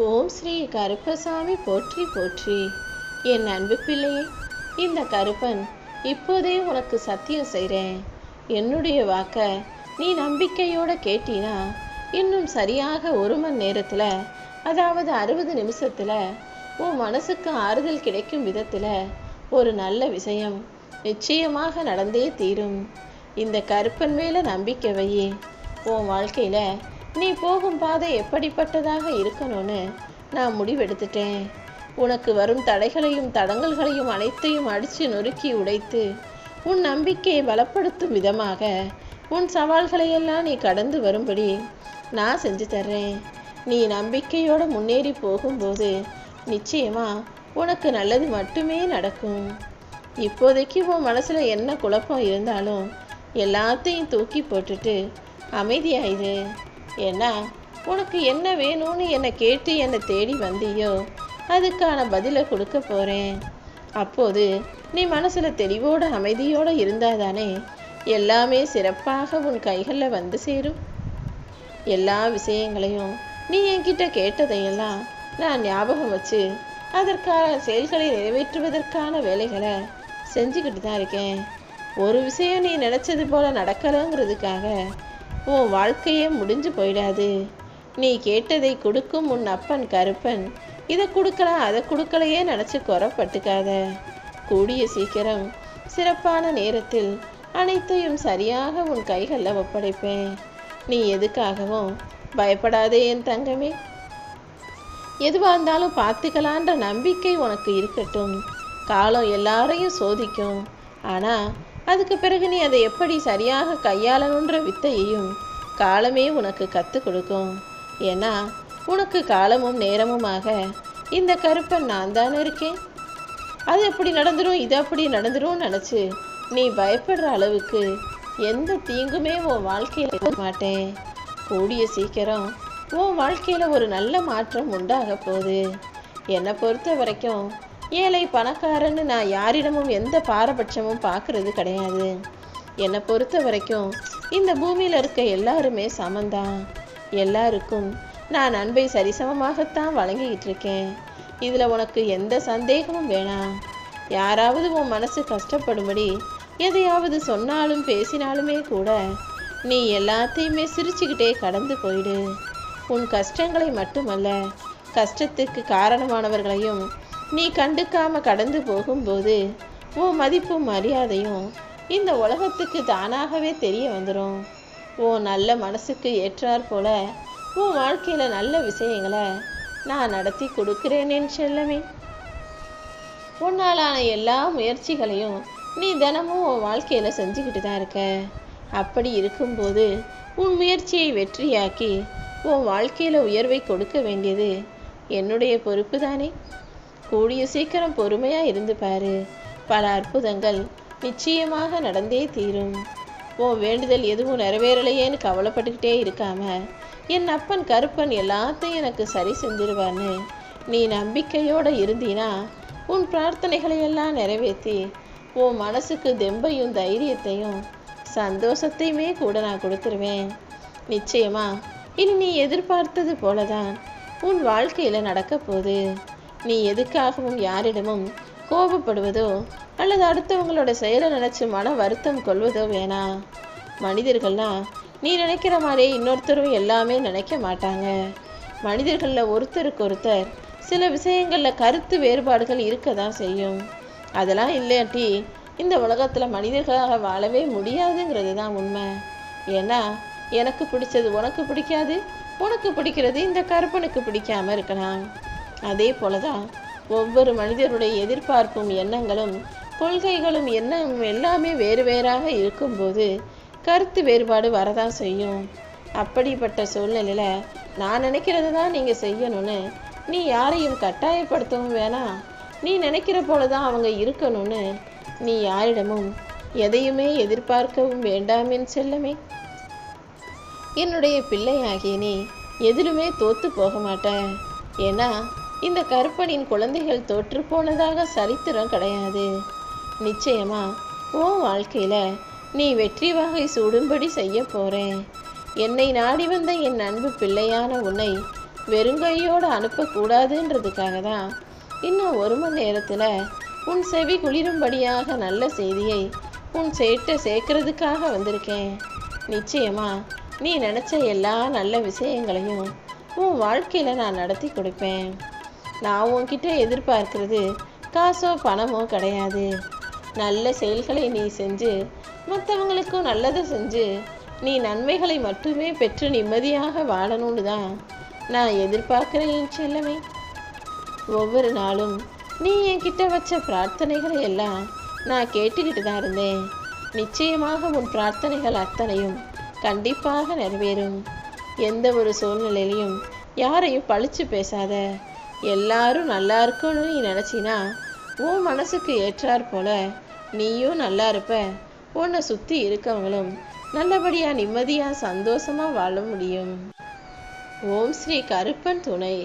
ஓம் ஸ்ரீ கருப்பசாமி போற்றி போற்றி. என் அன்பு பிள்ளையே, இந்த கருப்பன் இப்போதே உனக்கு சத்தியம் செய்கிறேன். என்னுடைய வாக்க நீ நம்பிக்கையோட கேட்டினா இன்னும் சரியாக 1 மணி நேரத்தில், அதாவது 60 நிமிஷத்தில் உன் மனசுக்கு ஆறுதல் கிடைக்கும் விதத்தில் ஒரு நல்ல விஷயம் நிச்சயமாக நடந்தே தீரும். இந்த கருப்பன் மேலே நம்பிக்கை வை. உன் வாழ்க்கையில் நீ போகும் பாதை எப்படிப்பட்டதாக இருக்கணும்னு நான் முடிவெடுத்துட்டேன். உனக்கு வரும் தடைகளையும் தடங்கல்களையும் அனைத்தையும் அடித்து நொறுக்கி உடைத்து உன் நம்பிக்கையை பலப்படுத்தும் விதமாக உன் சவால்களையெல்லாம் நீ கடந்து வரும்படி நான் செஞ்சு தர்றேன். நீ நம்பிக்கையோடு முன்னேறி போகும்போது நிச்சயமா உனக்கு நல்லது மட்டுமே நடக்கும். இப்போதைக்கு உன் மனசில் என்ன குழப்பம் இருந்தாலும் எல்லாத்தையும் தூக்கி போட்டுட்டு அமைதியாயிரு. ஏன்னா உனக்கு என்ன வேணும்னு என்னை கேட்டு என்னை தேடி வந்தியோ அதுக்கான பதிலை கொடுக்க போகிறேன். அப்போது நீ மனசில் தெளிவோடு அமைதியோடு இருந்தாதானே எல்லாமே சிறப்பாக உன் கைகளில் வந்து சேரும். எல்லா விஷயங்களையும் நீ என்கிட்ட கேட்டதையெல்லாம் நான் ஞாபகம் வச்சு அதற்கான செயல்களை நிறைவேற்றுவதற்கான வேலைகளை செஞ்சுக்கிட்டு தான் இருக்கேன். ஒரு விஷயம் நீ நினச்சது போல் நடக்கலைங்கிறதுக்காக உன் வாழ்க்கையே முடிஞ்சு போயிடாது. நீ கேட்டதை கொடுக்கும் உன் அப்பன் கருப்பன் இதை கொடுக்கலாம் அதை கொடுக்கலையே நினச்சி குறப்பட்டுக்காத. கூடிய சீக்கிரம் சிறப்பான நேரத்தில் அனைத்தையும் சரியாக உன் கைகளில் ஒப்படைப்பேன். நீ எதுக்காகவும் பயப்படாதே என் தங்கமே. எதுவாக இருந்தாலும் பார்த்துக்கலான்ற நம்பிக்கை உனக்கு இருக்கட்டும். காலம் எல்லாரையும் சோதிக்கும். ஆனால் அதுக்கு பிறகு நீ அதை எப்படி சரியாக கையாளணுன்ற வித்தையையும் காலமே உனக்கு கற்றுக் கொடுக்கும். ஏன்னா உனக்கு காலமும் நேரமுமாக இந்த கருப்பன் நான் தானே இருக்கேன். அது எப்படி நடந்துடும் இது அப்படி நடந்துடும் நினச்சி நீ பயப்படுற அளவுக்கு எந்த தீங்குமே உன் வாழ்க்கையில் இருக்க மாட்டேன். கூடிய சீக்கிரம் உன் வாழ்க்கையில் ஒரு நல்ல மாற்றம் உண்டாக போகுது. என்னை பொறுத்த வரைக்கும் ஏழை பணக்காரன்னு நான் யாரிடமும் எந்த பாரபட்சமும் பார்க்கறது கிடையாது. என்னை பொறுத்த வரைக்கும் இந்த பூமியில் இருக்க எல்லாருமே சமந்தான். எல்லாருக்கும் நான் அன்பை சரிசமமாகத்தான் வழங்கிக்கிட்டு இருக்கேன். இதில் உனக்கு எந்த சந்தேகமும் வேணாம். யாராவது உன் மனசு கஷ்டப்படும்படி எதையாவது சொன்னாலும் பேசினாலுமே கூட நீ எல்லாத்தையுமே சிரிச்சுக்கிட்டே கடந்து போயிடு. உன் கஷ்டங்களை மட்டுமல்ல, கஷ்டத்துக்கு காரணமானவர்களையும் நீ கண்டுக்காம கடந்து போகும்போது உன் மதிப்பும் மரியாதையும் இந்த உலகத்துக்கு தானாகவே தெரிய வந்துடும். உன் நல்ல மனசுக்கு ஏற்றாற் போல உன் வாழ்க்கையில் நல்ல விஷயங்களை நான் நடத்தி கொடுக்குறேன் என் செல்லமே. உன்னாலான எல்லா முயற்சிகளையும் நீ தினமும் உன் வாழ்க்கையில் செஞ்சுக்கிட்டு தான் இருக்க. அப்படி இருக்கும்போது உன் முயற்சியை வெற்றியாக்கி உன் வாழ்க்கையில் உயர்வை கொடுக்க வேண்டியது என்னுடைய பொறுப்பு தானே. கூடிய சீக்கிரம் பொறுமையாக இருந்து பாரு. பல அற்புதங்கள் நிச்சயமாக நடந்தே தீரும். உன் வேண்டுதல் எதுவும் நிறைவேறலையேன்னு கவலைப்பட்டுக்கிட்டே இருக்காம என் அப்பன் கருப்பன் எல்லாத்தையும் எனக்கு சரி செஞ்சிருவான்னு நீ நம்பிக்கையோடு இருந்தீனா உன் பிரார்த்தனைகளையெல்லாம் நிறைவேற்றி உன் மனசுக்கு தெம்பையும் தைரியத்தையும் சந்தோஷத்தையுமே கூட நான் கொடுத்துருவேன். நிச்சயமா இனி நீ எதிர்பார்த்தது போலதான் உன் வாழ்க்கையில் நடக்க போகுது. நீ எதுக்காகவும் யாரிடமும் கோபப்படுவதோ அல்லது அடுத்தவங்களோட செயலை நினச்சி மன வருத்தம் கொள்வதோ வேணாம். மனிதர்கள்லாம் நீ நினைக்கிற மாதிரியே இன்னொருத்தரும் எல்லாமே நினைக்க மாட்டாங்க. மனிதர்களில் ஒருத்தருக்கு ஒருத்தர் சில விஷயங்களில் கருத்து வேறுபாடுகள் இருக்க தான் செய்யும். அதெல்லாம் இல்லாட்டி இந்த உலகத்தில் மனிதர்களாக வாழவே முடியாதுங்கிறது தான் உண்மை. ஏன்னா எனக்கு பிடிச்சது உனக்கு பிடிக்காது, உனக்கு பிடிக்கிறது இந்த கருப்பனுக்கு பிடிக்காம இருக்கலாம். அதே போலதான் ஒவ்வொரு மனிதருடைய எதிர்பார்ப்பும் எண்ணங்களும் கொள்கைகளும் எண்ணமும் எல்லாமே வேறு வேறாக இருக்கும்போது கருத்து வேறுபாடு வரதான் செய்யும். அப்படிப்பட்ட சூழ்நிலையில் நான் நினைக்கிறது தான் நீங்கள் செய்யணும்னு நீ யாரையும் கட்டாயப்படுத்தவும் வேணாம். நீ நினைக்கிற போல தான் அவங்க இருக்கணும்னு நீ யாரிடமும் எதையுமே எதிர்பார்க்கவும் வேண்டாமின் செல்லமே. என்னுடைய பிள்ளையாகிய நீ எதிலுமே தோத்து போக மாட்டேன். ஏன்னா இந்த கருப்பனின் குழந்தைகள் தோற்று போனதாக சரித்திரம் கிடையாது. நிச்சயமா உன் வாழ்க்கையில் நீ வெற்றி வகை சூடும்படி செய்ய போகிறேன். என்னை நாடி வந்த என் அன்பு பிள்ளையான உன்னை வெறுங்கையோடு அனுப்பக்கூடாதுன்றதுக்காக தான் இன்னும் 1 மணி நேரத்தில் உன் செவி குளிரும்படியாக நல்ல செய்தியை உன் சேர்க்கறதுக்காக வந்திருக்கேன். நிச்சயமா நீ நினச்ச எல்லா நல்ல விஷயங்களையும் உன் வாழ்க்கையில் நான் நடத்தி கொடுப்பேன். நான் உன்கிட்ட எதிர்பார்க்கிறது காசோ பணமோ கிடையாது. நல்ல செயல்களை நீ செஞ்சு மற்றவங்களுக்கும் நல்லதை செஞ்சு நீ நன்மைகளை மட்டுமே பெற்று நிம்மதியாக வாழணும்னு தான் நான் எதிர்பார்க்கிறேன் என் செல்லமே. ஒவ்வொரு நாளும் நீ என்கிட்ட வச்ச பிரார்த்தனைகளை எல்லாம் நான் கேட்டுக்கிட்டு தான் இருந்தேன். நிச்சயமாக உன் பிரார்த்தனைகள் அத்தனையும் கண்டிப்பாக நிறைவேறும். எந்த ஒரு சூழ்நிலையிலையும் யாரையும் பழிச்சு பேசாத. எல்லாரும் நல்லா இருக்கும்னு நீ நினச்சினா உன் மனசுக்கு ஏற்றாற் போல நீயும் நல்லா இருப்ப. உன்னை சுற்றி இருக்கவங்களும் நல்லபடியாக நிம்மதியாக சந்தோஷமாக வாழ முடியும். ஓம் ஸ்ரீ கருப்பன் துணை.